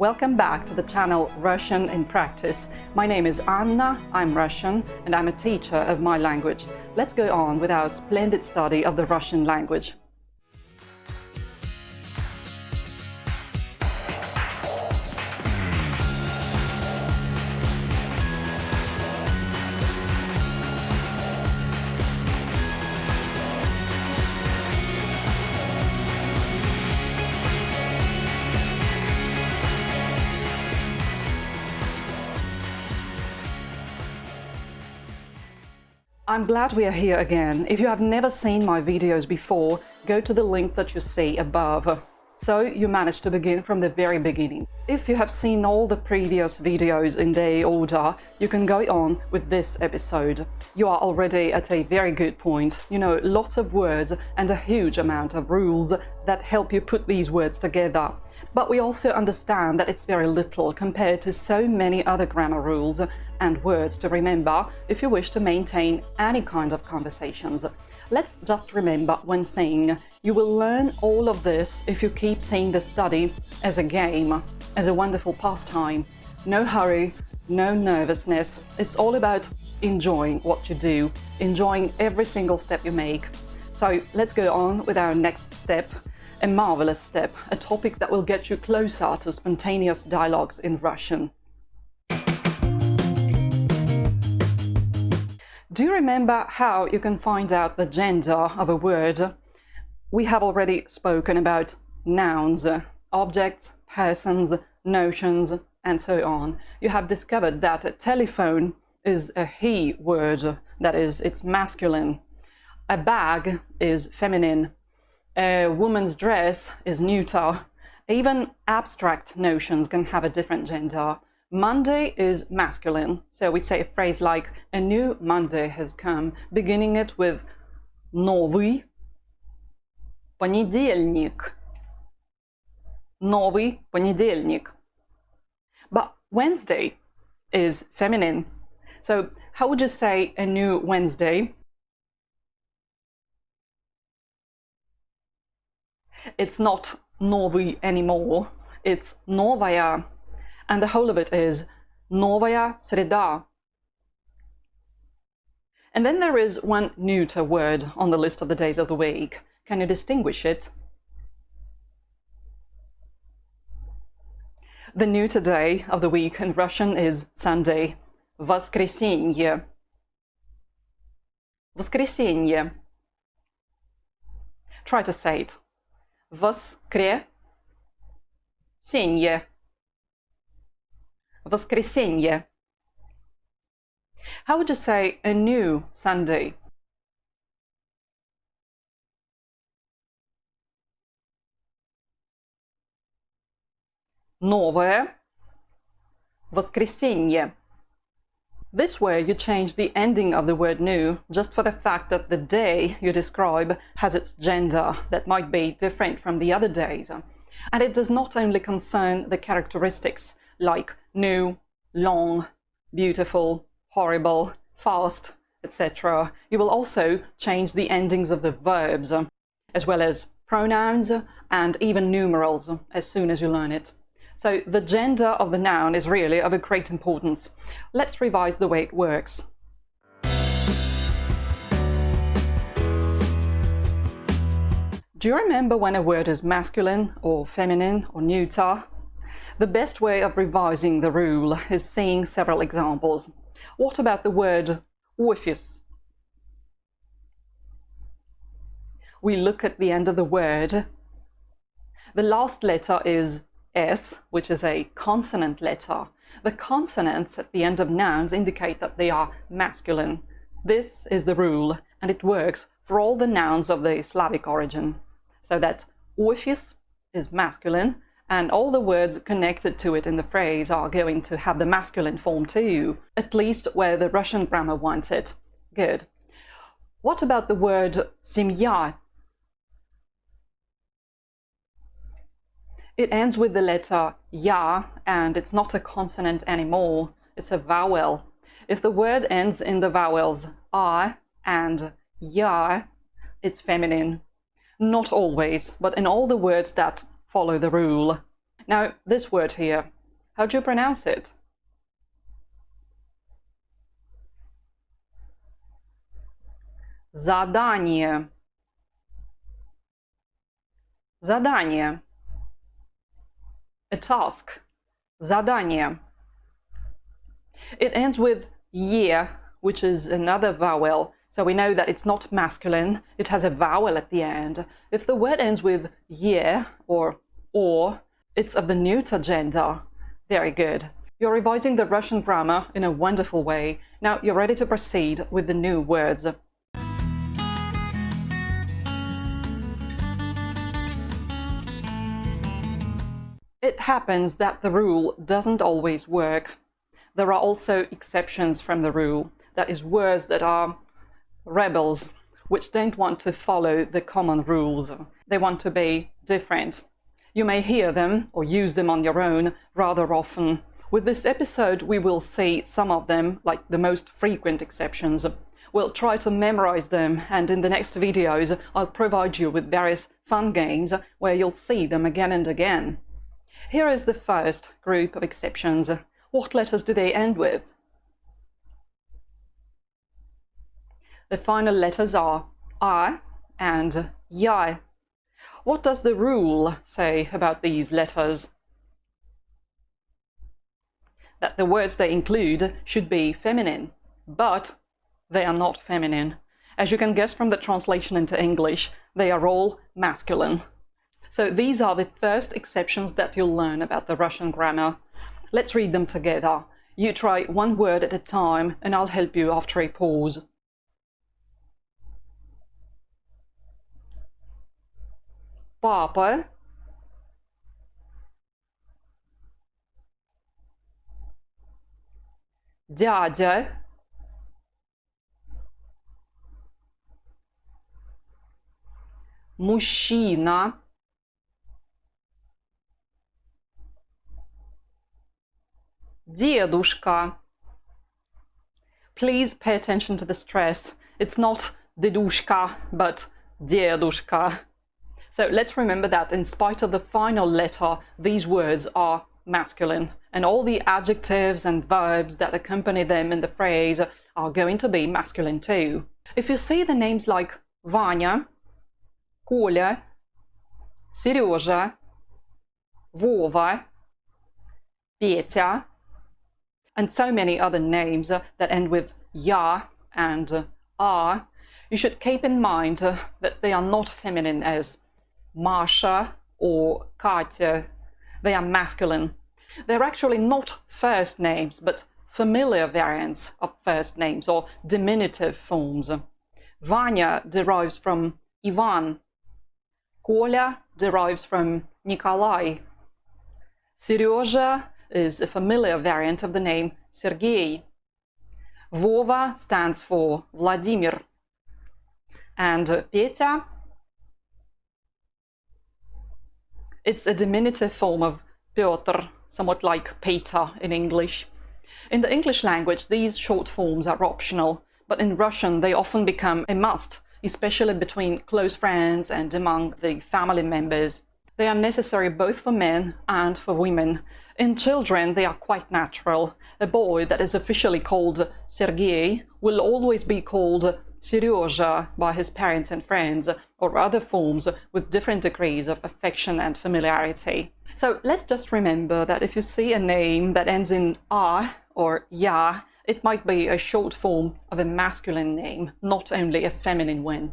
Welcome back to the channel Russian in Practice. My name is Anna, I'm Russian, and I'm a teacher of my language. Let's go on with our splendid study of the Russian language. I'm glad we are here again. If you have never seen my videos before, go to the link that you see above. So you managed to begin from the very beginning. If you have seen all the previous videos in their order, you can go on with this episode. You are already at a very good point. You know lots of words and a huge amount of rules that help you put these words together. But we also understand that it's very little compared to so many other grammar rules and words to remember if you wish to maintain any kind of conversations. Let's just remember one thing. You will learn all of this if you keep seeing the study as a game, as a wonderful pastime. No hurry, no nervousness. It's all about enjoying what you do, enjoying every single step you make. So let's go on with our next step. A marvelous step, a topic that will get you closer to spontaneous dialogues in Russian. Do you remember how you can find out the gender of a word? We have already spoken about nouns, objects, persons, notions, and so on. You have discovered that a telephone is a he word, that is, it's masculine. A bag is feminine. A woman's dress is neuter. Even abstract notions can have a different gender. Monday is masculine, so we say a phrase like a new Monday has come, beginning it with новый понедельник. Новый понедельник. But Wednesday is feminine. So how would you say a new Wednesday? It's not новый anymore, it's новая. And the whole of it is новая среда. And then there is one neuter word on the list of the days of the week. Can you distinguish it? The neuter day of the week in Russian is Sunday. Воскресенье. Воскресенье. Try to say it. Воскресенье. Воскресенье. How would you say a new Sunday? Новое воскресенье. This way you change the ending of the word new just for the fact that the day you describe has its gender that might be different from the other days. And it does not only concern the characteristics like new, long, beautiful, horrible, fast, etc. You will also change the endings of the verbs, as well as pronouns and even numerals as soon as you learn it. So the gender of the noun is really of a great importance. Let's revise the way it works. Do you remember when a word is masculine or feminine or neuter? The best way of revising the rule is seeing several examples. What about the word office? We look at the end of the word. The last letter is S, which is a consonant letter. The consonants at the end of nouns indicate that they are masculine. This is the rule, and it works for all the nouns of the Slavic origin. So that office is masculine, and all the words connected to it in the phrase are going to have the masculine form too, at least where the Russian grammar wants it. Good. What about the word семья? It ends with the letter ya, and it's not a consonant anymore, it's a vowel. If the word ends in the vowels a and ya, it's feminine. Not always, but in all the words that follow the rule. Now, this word here, how do you pronounce it? Задание. Задание. A task. Задание. It ends with ye, which is another vowel. So we know that it's not masculine. It has a vowel at the end. If the word ends with ye or, it's of the neuter gender. Very good. You're revising the Russian grammar in a wonderful way. Now you're ready to proceed with the new words. It happens that the rule doesn't always work. There are also exceptions from the rule. That is, words that are rebels, which don't want to follow the common rules. They want to be different. You may hear them or use them on your own rather often. With this episode, we will see some of them, like the most frequent exceptions. We'll try to memorize them, and in the next videos, I'll provide you with various fun games where you'll see them again and again. Here is the first group of exceptions. What letters do they end with? The final letters are I and Y. What does the rule say about these letters? That the words they include should be feminine, but they are not feminine. As you can guess from the translation into English, they are all masculine. So these are the first exceptions that you'll learn about the Russian grammar. Let's read them together. You try one word at a time, and I'll help you after a pause. Papa, дядя, мужчина, дедушка. Please pay attention to the stress. It's not dedushka, but dedushka. So let's remember that in spite of the final letter, these words are masculine, and all the adjectives and verbs that accompany them in the phrase are going to be masculine too. If you see the names like Vanya, Коля, Сережа, Вова, Петя, and so many other names that end with ya and a, you should keep in mind that they are not feminine as Masha or Katya. They are masculine. They're actually not first names, but familiar variants of first names or diminutive forms. Vanya derives from Ivan. Коля derives from Nikolai. Seryoja is a familiar variant of the name Sergei. Vova stands for Vladimir. And Petya, it's a diminutive form of Pyotr, somewhat like Peter in English. In the English language, these short forms are optional, but in Russian they often become a must, especially between close friends and among the family members. They are necessary both for men and for women. In children, they are quite natural. A boy that is officially called Sergei will always be called Seryoja by his parents and friends, or other forms with different degrees of affection and familiarity. So let's just remember that if you see a name that ends in a or ya, it might be a short form of a masculine name, not only a feminine one.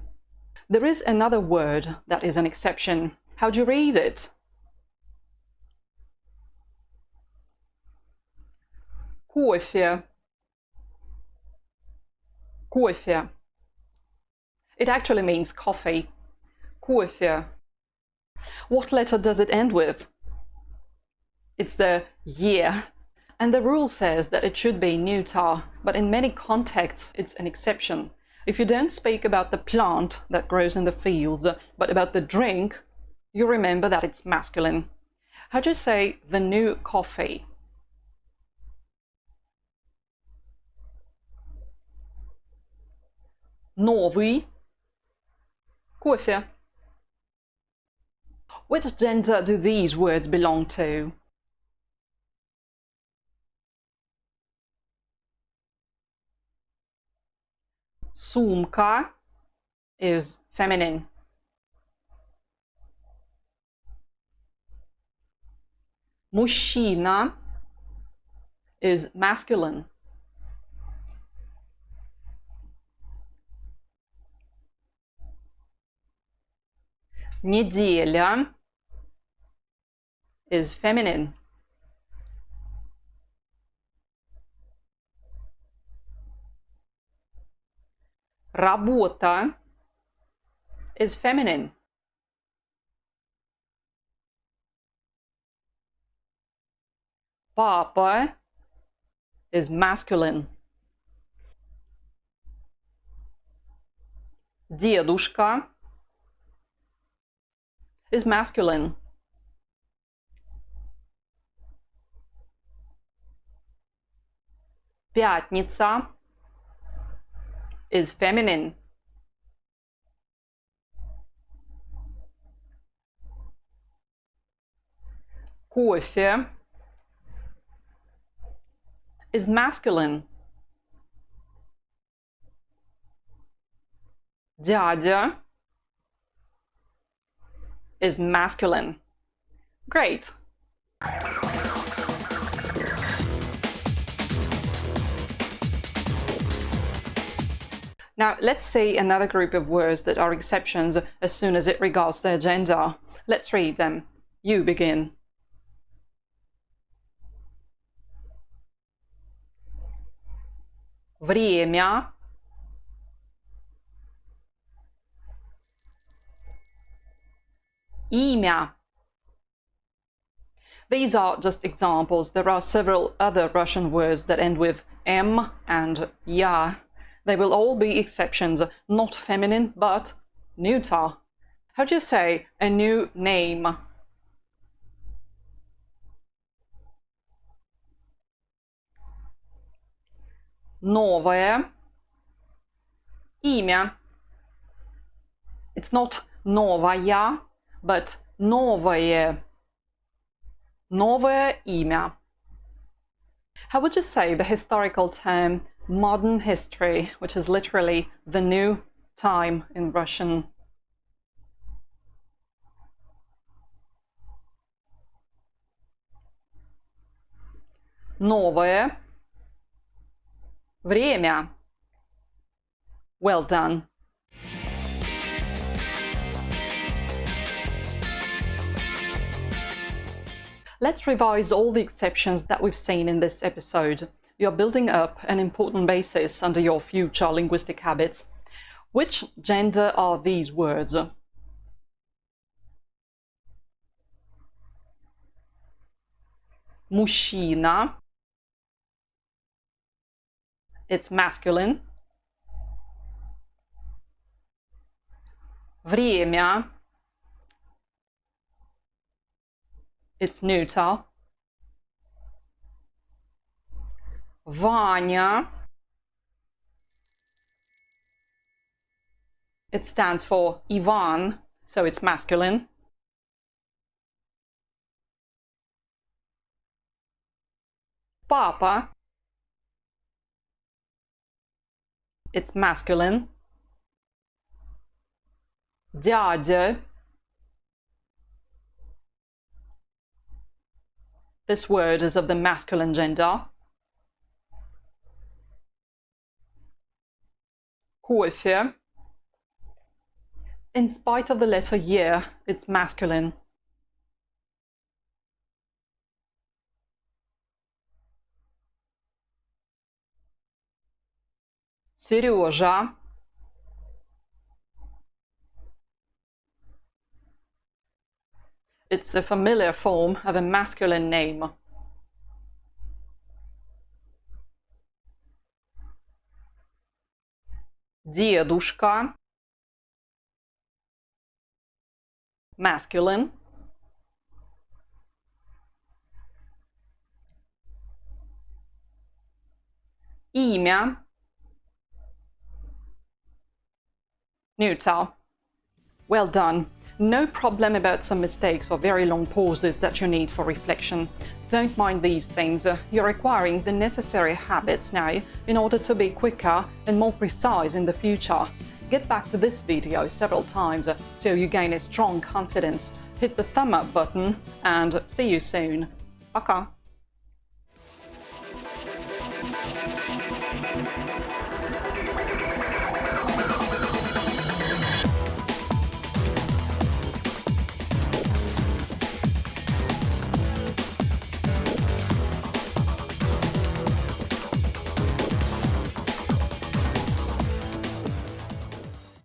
There is another word that is an exception. How do you read it? Кофе. Кофе. It actually means coffee. Кофе. What letter does it end with? It's the ye. And the rule says that it should be neuter, but in many contexts it's an exception. If you don't speak about the plant that grows in the fields, but about the drink, you remember that it's masculine. How do you say the new coffee? Новый кофе. Which gender do these words belong to? Sumka is feminine. Mужчина is masculine. Неделя is feminine. Работа is feminine. Papa is masculine. Дедушка is masculine. Пятница is feminine. Кофе is masculine. Дядя is masculine. Great. Now, let's see another group of words that are exceptions as soon as it regards their gender. Let's read them. You begin. Время. Имя. These are just examples. There are several other Russian words that end with M and ya. They will all be exceptions, not feminine, but neuter. How do you say a new name? Новое имя. It's not новая, but новое. Новое имя. How would you say the historical term modern history, which is literally the new time in Russian? Новое время. Well done. Let's revise all the exceptions that we've seen in this episode. You're building up an important basis under your future linguistic habits. Which gender are these words? Мужчина. It's masculine. Время. It's neuter. Vanya. It stands for Ivan, so it's masculine. Papa. It's masculine. Дядя. This word is of the masculine gender. Кофе. In spite of the letter Y, it's masculine. Сережа. It's a familiar form of a masculine name. Дедушка. Masculine. Имя. Neuter. Well done. No problem about some mistakes or very long pauses that you need for reflection. Don't mind these things. You're acquiring the necessary habits now in order to be quicker and more precise in the future. Get back to this video several times so you gain a strong confidence. Hit the thumb up button and see you soon. Пока!